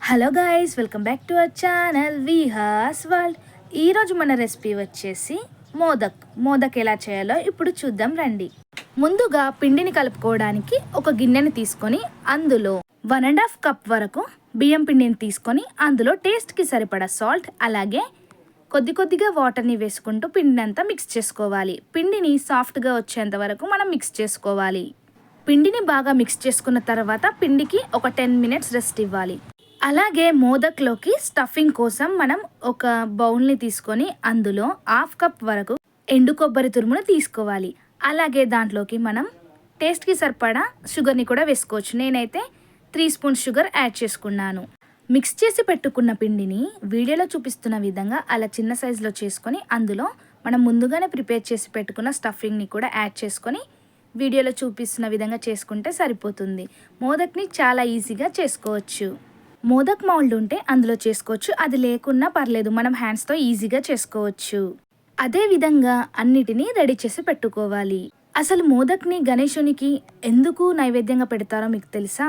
Hello guys, welcome back to our channel Vihas world. ఈరోజు మన recipe వచ్చేసి మోదక్ ఎలా చేయాలో ఇప్పుడు చూద్దాం రండి. ముందుగా పిండిని కలుపుకోవడానికి ఒక గిన్నెని తీసుకొని అందులో 1.5 కప్ వరకు బియ్యం పిండిని తీసుకొని అందులో టేస్ట్కి సరిపడా సాల్ట్, అలాగే కొద్దిగా వాటర్ని వేసుకుంటూ పిండిని అంతా మిక్స్ చేసుకోవాలి. పిండిని సాఫ్ట్గా వచ్చేంత వరకు మనం మిక్స్ చేసుకోవాలి. పిండిని బాగా మిక్స్ చేసుకున్న తర్వాత పిండికి ఒక 10 మినిట్స్ రెస్ట్ ఇవ్వాలి. అలాగే మోదక్లోకి స్టఫింగ్ కోసం మనం ఒక బౌల్ని తీసుకొని అందులో 1/2 కప్ వరకు ఎండు కొబ్బరి తురుమును తీసుకోవాలి. అలాగే దాంట్లోకి మనం టేస్ట్కి సరిపడా షుగర్ని కూడా వేసుకోవచ్చు. నేనైతే 3 స్పూన్స్ షుగర్ యాడ్ చేసుకున్నాను. మిక్స్ చేసి పెట్టుకున్న పిండిని వీడియోలో చూపిస్తున్న విధంగా అలా చిన్న సైజులో చేసుకొని అందులో మనం ముందుగానే ప్రిపేర్ చేసి పెట్టుకున్న స్టఫింగ్ని కూడా యాడ్ చేసుకొని వీడియోలో చూపిస్తున్న విధంగా చేసుకుంటే సరిపోతుంది. మోదక్ని చాలా ఈజీగా చేసుకోవచ్చు. మోదక్ మౌల్డ్ ఉంటే అందులో చేసుకోవచ్చు, అది లేకున్నా పర్లేదు, మనం హ్యాండ్స్తో ఈజీగా చేసుకోవచ్చు. అదే విధంగా అన్నిటినీ రెడీ చేసి పెట్టుకోవాలి. అసలు మోదక్ని గణేశునికి ఎందుకు నైవేద్యంగా పెడతారో మీకు తెలుసా?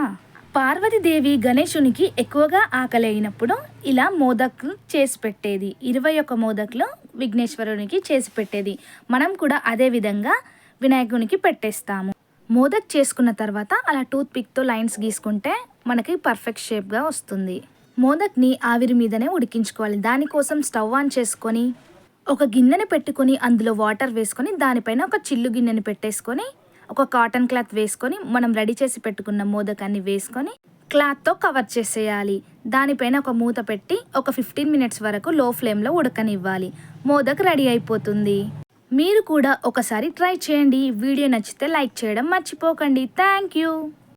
పార్వతీదేవి గణేశునికి ఎక్కువగా ఆకలి అయినప్పుడు ఇలా మోదక్ చేసి పెట్టేది. 21 మోదక్లు విఘ్నేశ్వరునికి చేసి పెట్టేది. మనం కూడా అదే విధంగా వినాయకునికి పెట్టేస్తాము. మోదక్ చేసుకున్న తర్వాత అలా టూత్ పిక్తో లైన్స్ గీసుకుంటే మనకి పర్ఫెక్ట్ షేప్గా వస్తుంది. మోదక్ని ఆవిరి మీదనే ఉడికించుకోవాలి. దానికోసం స్టవ్ ఆన్ చేసుకొని ఒక గిన్నెని పెట్టుకొని అందులో వాటర్ వేసుకొని దానిపైన ఒక చిల్లు గిన్నెని పెట్టేసుకొని ఒక కాటన్ క్లాత్ వేసుకొని మనం రెడీ చేసి పెట్టుకున్న మోదకాన్ని వేసుకొని క్లాత్తో కవర్ చేసేయాలి. దానిపైన ఒక మూత పెట్టి ఒక 15 మినిట్స్ వరకు లో ఫ్లేమ్లో ఉడకనివ్వాలి. మోదక్ రెడీ అయిపోతుంది. మీరు కూడా ఒకసారి ట్రై చేయండి. వీడియో నచ్చితే లైక్ చేయడం మర్చిపోకండి. Thank you.